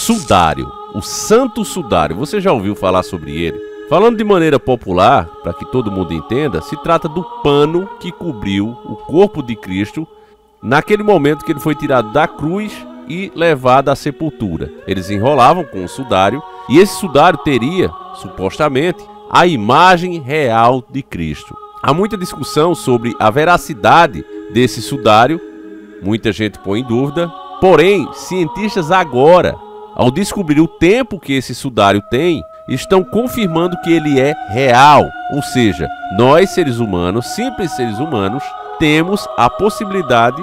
sudário, o santo sudário. Você já ouviu falar sobre ele? Falando de maneira popular, para que todo mundo entenda, se trata do pano que cobriu o corpo de Cristo naquele momento que ele foi tirado da cruz e levado à sepultura. Eles enrolavam com o sudário e esse sudário teria, supostamente, a imagem real de Cristo. Há muita discussão sobre a veracidade desse sudário, muita gente põe em dúvida, porém, cientistas agora, ao descobrir o tempo que esse sudário tem, estão confirmando que ele é real. Ou seja, nós seres humanos, simples seres humanos, temos a possibilidade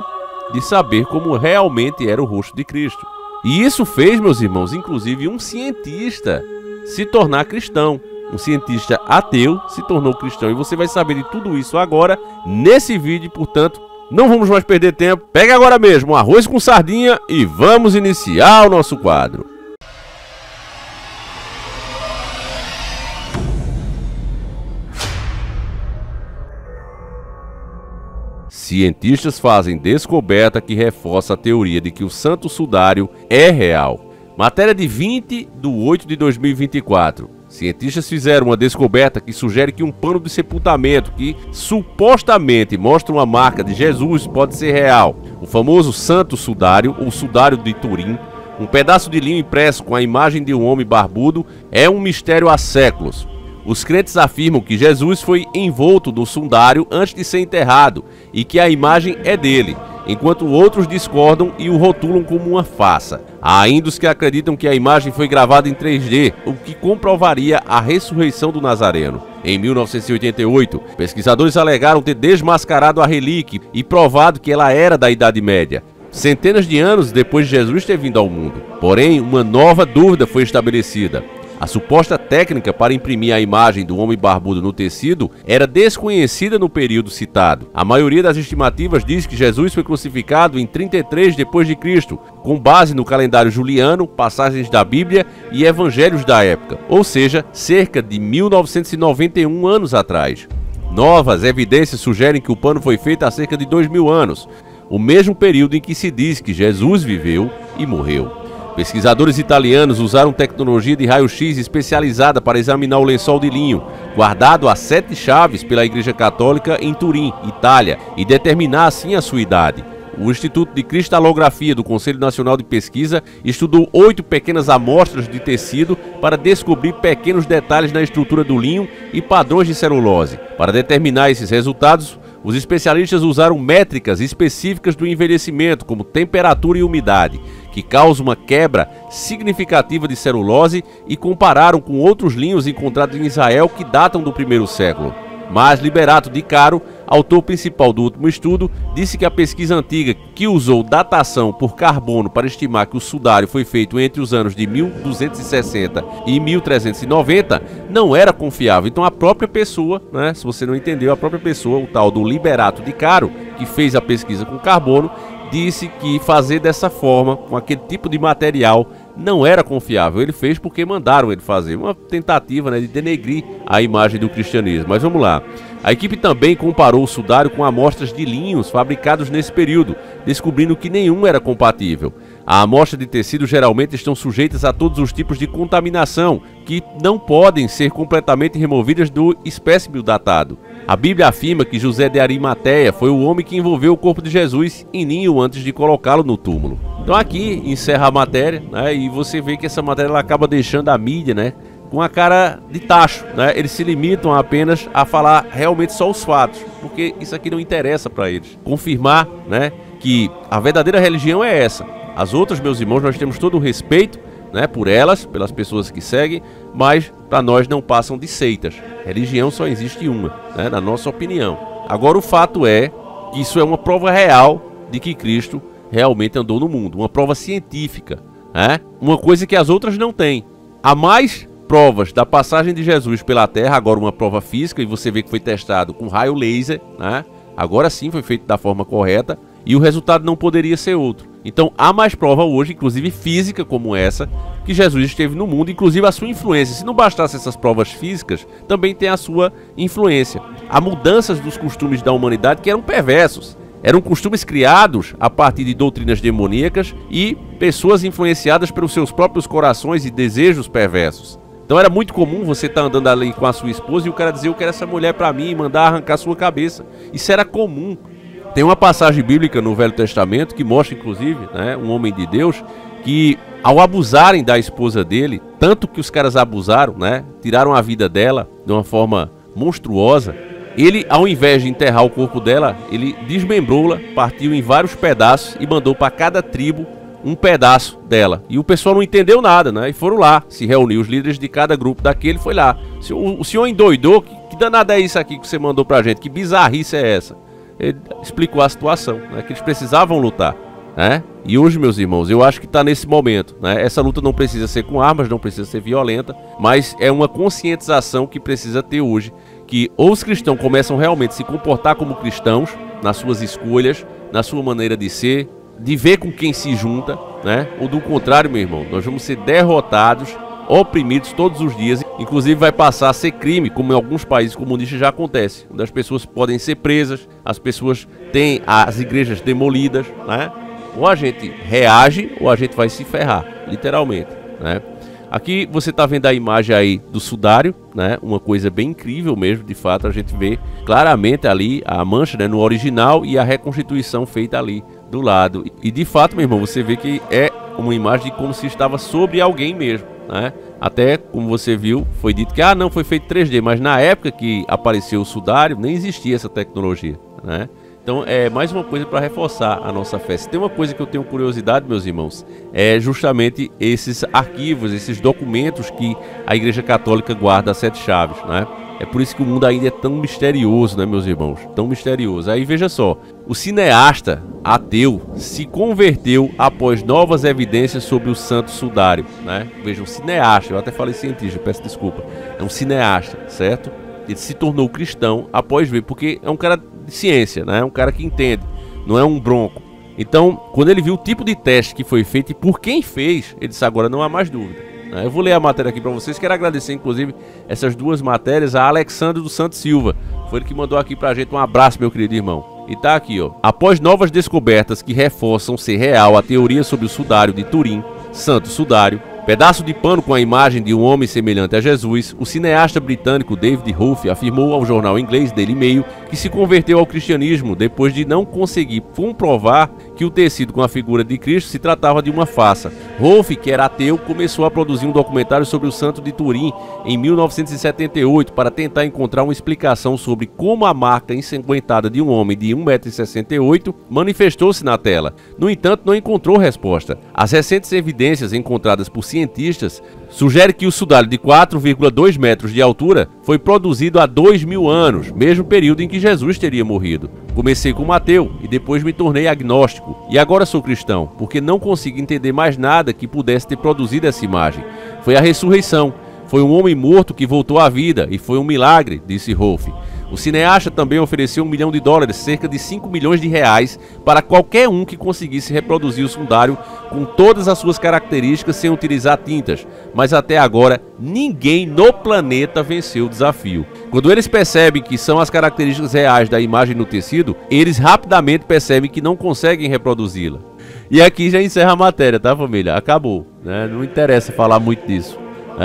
de saber como realmente era o rosto de Cristo. E isso fez, meus irmãos, inclusive um cientista se tornar cristão. Um cientista ateu se tornou cristão. E você vai saber de tudo isso agora nesse vídeo, portanto, não vamos mais perder tempo. Pega agora mesmo um arroz com sardinha e vamos iniciar o nosso quadro. Cientistas fazem descoberta que reforça a teoria de que o santo sudário é real. Matéria de 20/8/2024. Cientistas fizeram uma descoberta que sugere que um pano de sepultamento que supostamente mostra uma marca de Jesus pode ser real. O famoso santo sudário, ou sudário de Turim, um pedaço de linho impresso com a imagem de um homem barbudo, é um mistério há séculos. Os crentes afirmam que Jesus foi envolto no sudário antes de ser enterrado e que a imagem é dele, enquanto outros discordam e o rotulam como uma farsa. Há ainda os que acreditam que a imagem foi gravada em 3D, o que comprovaria a ressurreição do Nazareno. Em 1988, pesquisadores alegaram ter desmascarado a relíquia e provado que ela era da Idade Média, centenas de anos depois de Jesus ter vindo ao mundo. Porém, uma nova dúvida foi estabelecida. A suposta técnica para imprimir a imagem do homem barbudo no tecido era desconhecida no período citado. A maioria das estimativas diz que Jesus foi crucificado em 33 d.C., com base no calendário juliano, passagens da Bíblia e evangelhos da época, ou seja, cerca de 1991 anos atrás. Novas evidências sugerem que o pano foi feito há cerca de 2000 anos, o mesmo período em que se diz que Jesus viveu e morreu. Pesquisadores italianos usaram tecnologia de raio-x especializada para examinar o lençol de linho, guardado a 7 chaves pela Igreja Católica em Turim, Itália, e determinar assim a sua idade. O Instituto de Cristalografia do Conselho Nacional de Pesquisa estudou 8 pequenas amostras de tecido para descobrir pequenos detalhes na estrutura do linho e padrões de celulose. Para determinar esses resultados, os especialistas usaram métricas específicas do envelhecimento, como temperatura e umidade, que causam uma quebra significativa de celulose, e compararam com outros linhos encontrados em Israel que datam do 1º século. Mas Liberato de Caro, autor principal do último estudo, disse que a pesquisa antiga, que usou datação por carbono para estimar que o sudário foi feito entre os anos de 1260 e 1390, não era confiável. Então a própria pessoa, né, se você não entendeu, a própria pessoa, o tal do Liberato de Caro, que fez a pesquisa com carbono, disse que fazer dessa forma, com aquele tipo de material, não era confiável. Ele fez porque mandaram ele fazer, uma tentativa, né, de denegrir a imagem do cristianismo. Mas vamos lá. A equipe também comparou o sudário com amostras de linhos fabricados nesse período, descobrindo que nenhum era compatível. A amostra de tecido geralmente estão sujeitas a todos os tipos de contaminação, que não podem ser completamente removidas do espécime datado. A Bíblia afirma que José de Arimateia foi o homem que envolveu o corpo de Jesus em ninho antes de colocá-lo no túmulo. Então aqui encerra a matéria, né, e você vê que essa matéria ela acaba deixando a mídia, né, com a cara de tacho, né? Eles se limitam apenas a falar realmente só os fatos, porque isso aqui não interessa para eles. Confirmar, né, que a verdadeira religião é essa. As outras, meus irmãos, nós temos todo o respeito, né, por elas, pelas pessoas que seguem, mas para nós não passam de seitas. Religião só existe uma, né, na nossa opinião. Agora o fato é que isso é uma prova real de que Cristo realmente andou no mundo, uma prova científica, né? Uma coisa que as outras não têm. Há mais provas da passagem de Jesus pela Terra, agora uma prova física, e você vê que foi testado com raio laser, né? Agora sim foi feito da forma correta, e o resultado não poderia ser outro. Então há mais prova hoje, inclusive física como essa, que Jesus esteve no mundo, inclusive a sua influência. Se não bastasse essas provas físicas, também tem a sua influência. Há mudanças dos costumes da humanidade que eram perversos. Eram costumes criados a partir de doutrinas demoníacas e pessoas influenciadas pelos seus próprios corações e desejos perversos. Então era muito comum você estar andando ali com a sua esposa e o cara dizer: eu quero essa mulher para mim, e mandar arrancar sua cabeça. Isso era comum. Tem uma passagem bíblica no Velho Testamento que mostra, inclusive, né, um homem de Deus que, ao abusarem da esposa dele, tanto que os caras abusaram, né, tiraram a vida dela de uma forma monstruosa, ele, ao invés de enterrar o corpo dela, ele desmembrou-la, partiu em vários pedaços e mandou para cada tribo um pedaço dela. E o pessoal não entendeu nada, né? E foram lá, se reuniu, os líderes de cada grupo daquele foi lá. O senhor endoidou? Que danada é isso aqui que você mandou pra gente? Que bizarrice é essa? Ele explicou a situação, né? Que eles precisavam lutar, né? E hoje, meus irmãos, eu acho que está nesse momento, né? Essa luta não precisa ser com armas, não precisa ser violenta, mas é uma conscientização que precisa ter hoje, que ou os cristãos começam realmente a se comportar como cristãos, nas suas escolhas, na sua maneira de ser, de ver com quem se junta, né? Ou do contrário, meu irmão, nós vamos ser derrotados, oprimidos todos os dias, inclusive vai passar a ser crime, como em alguns países comunistas já acontece, onde as pessoas podem ser presas, as pessoas têm as igrejas demolidas, né? Ou a gente reage, ou a gente vai se ferrar, literalmente, né? Aqui você está vendo a imagem aí do sudário, né? Uma coisa bem incrível mesmo, de fato, a gente vê claramente ali a mancha, né, no original e a reconstituição feita ali do lado. E de fato, meu irmão, você vê que é uma imagem de como se estava sobre alguém mesmo, né? Até, como você viu, foi dito que não foi feito 3D, mas na época que apareceu o sudário, nem existia essa tecnologia, né? Então é mais uma coisa para reforçar a nossa fé. Se tem uma coisa que eu tenho curiosidade, meus irmãos, é justamente esses arquivos, esses documentos que a Igreja Católica guarda as 7 chaves, né? É por isso que o mundo ainda é tão misterioso, né, meus irmãos? Tão misterioso. Aí veja só, o cineasta ateu se converteu após novas evidências sobre o santo sudário, né? Veja, um cineasta, eu até falei cientista, peço desculpa. É um cineasta, certo? Ele se tornou cristão após ver, porque é um cara de ciência, né? É um cara que entende, não é um bronco. Então, quando ele viu o tipo de teste que foi feito e por quem fez, ele disse: agora não há mais dúvida. Eu vou ler a matéria aqui para vocês. Quero agradecer, inclusive, essas duas matérias a Alexandre dos Santos Silva. Foi ele que mandou aqui pra gente. Um abraço, meu querido irmão. E tá aqui, ó. Após novas descobertas que reforçam ser real a teoria sobre o sudário de Turim, santo sudário, pedaço de pano com a imagem de um homem semelhante a Jesus, o cineasta britânico David Rolfe afirmou ao jornal inglês Daily Mail que se converteu ao cristianismo depois de não conseguir comprovar que o tecido com a figura de Cristo se tratava de uma farsa. Rolfe, que era ateu, começou a produzir um documentário sobre o santo de Turim em 1978 para tentar encontrar uma explicação sobre como a marca ensanguentada de um homem de 1,68 m manifestou-se na tela. No entanto, não encontrou resposta. As recentes evidências encontradas por cientistas sugerem que o sudário de 4,2 metros de altura foi produzido há 2.000 anos, mesmo período em que Jesus teria morrido. Comecei como ateu e depois me tornei agnóstico, e agora sou cristão, porque não consigo entender mais nada que pudesse ter produzido essa imagem. Foi a ressurreição, foi um homem morto que voltou à vida, e foi um milagre, disse Rolfe. O cineasta também ofereceu $1 milhão, cerca de 5 milhões de reais, para qualquer um que conseguisse reproduzir o sudário com todas as suas características sem utilizar tintas. Mas até agora, ninguém no planeta venceu o desafio. Quando eles percebem que são as características reais da imagem no tecido, eles rapidamente percebem que não conseguem reproduzi-la. E aqui já encerra a matéria, tá, família? Acabou, né? Não interessa falar muito disso.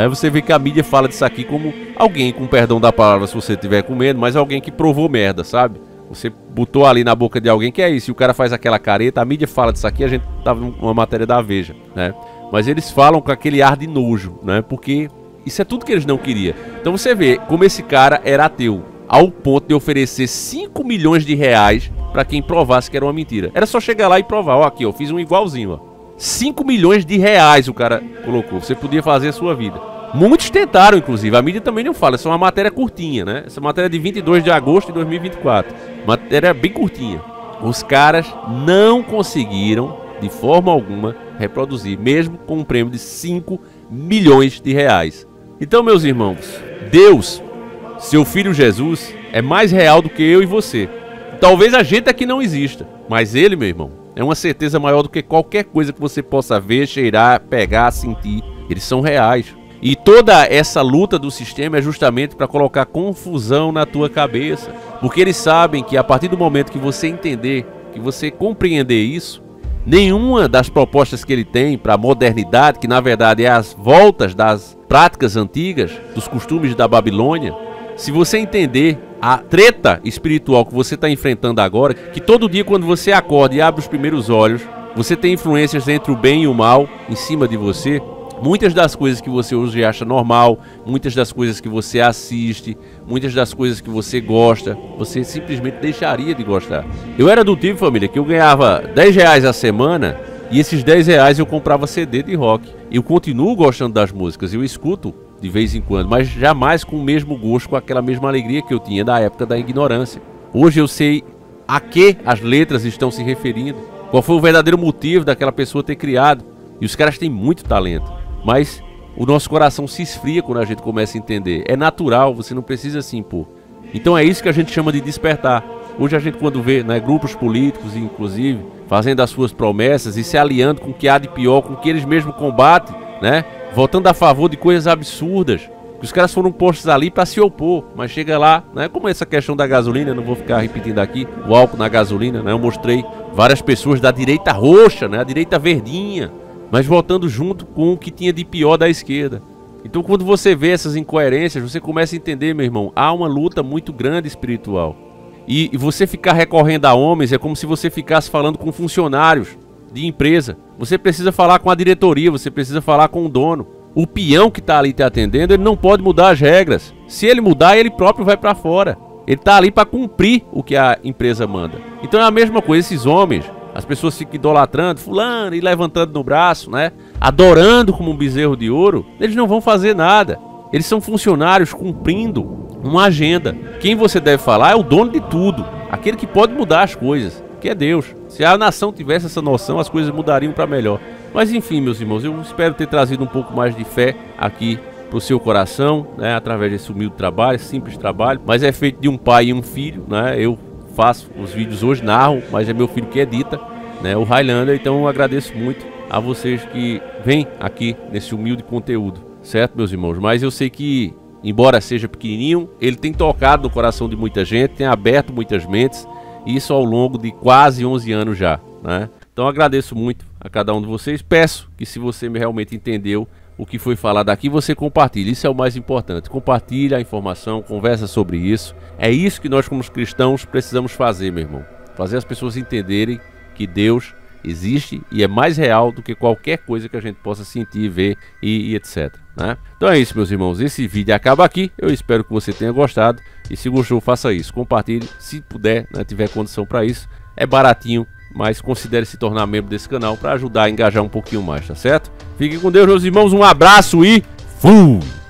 Você vê que a mídia fala disso aqui como alguém, com perdão da palavra se você estiver com medo, mas alguém que provou merda, sabe? Você botou ali na boca de alguém que é isso, e o cara faz aquela careta, a mídia fala disso aqui, a gente tava numa matéria da Veja, né? Mas eles falam com aquele ar de nojo, né? Porque isso é tudo que eles não queriam. Então você vê como esse cara era ateu, ao ponto de oferecer 5 milhões de reais para quem provasse que era uma mentira. Era só chegar lá e provar, ó, aqui, eu fiz um igualzinho, ó. 5 milhões de reais o cara colocou, você podia fazer a sua vida. Muitos tentaram, inclusive, a mídia também não fala, essa é uma matéria curtinha, né? Essa matéria é de 22 de agosto de 2024, matéria bem curtinha. Os caras não conseguiram, de forma alguma, reproduzir, mesmo com um prêmio de 5 milhões de reais. Então, meus irmãos, Deus, seu Filho Jesus, é mais real do que eu e você. Talvez a gente aqui não exista, mas ele, meu irmão, é uma certeza maior do que qualquer coisa que você possa ver, cheirar, pegar, sentir. Eles são reais. E toda essa luta do sistema é justamente para colocar confusão na tua cabeça. Porque eles sabem que a partir do momento que você entender que você compreender isso, nenhuma das propostas que ele tem para a modernidade, que na verdade é as voltas das práticas antigas, dos costumes da Babilônia, se você entender a treta espiritual que você está enfrentando agora, que todo dia quando você acorda e abre os primeiros olhos, você tem influências entre o bem e o mal em cima de você. Muitas das coisas que você hoje acha normal, muitas das coisas que você assiste, muitas das coisas que você gosta, você simplesmente deixaria de gostar. Eu era do tipo, família, que eu ganhava R$10 a semana e esses R$10 eu comprava CD de rock. Eu continuo gostando das músicas, eu escuto de vez em quando, mas jamais com o mesmo gosto, com aquela mesma alegria que eu tinha da época da ignorância. Hoje eu sei a que as letras estão se referindo, qual foi o verdadeiro motivo daquela pessoa ter criado. E os caras têm muito talento. Mas o nosso coração se esfria quando a gente começa a entender. É natural, você não precisa se impor. Então é isso que a gente chama de despertar. Hoje a gente quando vê, né, grupos políticos, inclusive, fazendo as suas promessas e se aliando com o que há de pior, com o que eles mesmos combatem, né, votando a favor de coisas absurdas. Os caras foram postos ali para se opor, mas chega lá, né, como essa questão da gasolina, eu não vou ficar repetindo aqui, o álcool na gasolina, né, eu mostrei várias pessoas da direita roxa, né, a direita verdinha, mas votando junto com o que tinha de pior da esquerda. Então quando você vê essas incoerências, você começa a entender, meu irmão, há uma luta muito grande espiritual. E você ficar recorrendo a homens é como se você ficasse falando com funcionários de empresa. Você precisa falar com a diretoria, você precisa falar com o dono. O peão que está ali te atendendo, ele não pode mudar as regras. Se ele mudar, ele próprio vai para fora. Ele está ali para cumprir o que a empresa manda. Então é a mesma coisa, esses homens... As pessoas ficam idolatrando fulano e levantando no braço, né? Adorando como um bezerro de ouro. Eles não vão fazer nada. Eles são funcionários cumprindo uma agenda. Quem você deve falar é o dono de tudo. Aquele que pode mudar as coisas, que é Deus. Se a nação tivesse essa noção, as coisas mudariam para melhor. Mas enfim, meus irmãos, eu espero ter trazido um pouco mais de fé aqui para o seu coração, né? Através desse humilde trabalho, simples trabalho. Mas é feito de um pai e um filho, né? Eu faço os vídeos hoje, narro, mas é meu filho que edita, né, o Highlander. Então eu agradeço muito a vocês que vêm aqui nesse humilde conteúdo, certo, meus irmãos? Mas eu sei que, embora seja pequenininho, ele tem tocado no coração de muita gente, tem aberto muitas mentes, e isso ao longo de quase 11 anos já, né? Então eu agradeço muito a cada um de vocês. Peço que, se você realmente entendeu o que foi falado aqui, você compartilhe. Isso é o mais importante. Compartilhe a informação, conversa sobre isso. É isso que nós, como cristãos, precisamos fazer, meu irmão. Fazer as pessoas entenderem que Deus existe e é mais real do que qualquer coisa que a gente possa sentir, ver e etc, né? Então é isso, meus irmãos. Esse vídeo acaba aqui. Eu espero que você tenha gostado. E se gostou, faça isso. Compartilhe, se puder, né, tiver condição para isso. É baratinho, mas considere se tornar membro desse canal para ajudar a engajar um pouquinho mais, tá certo? Fiquem com Deus, meus irmãos. Um abraço e fui!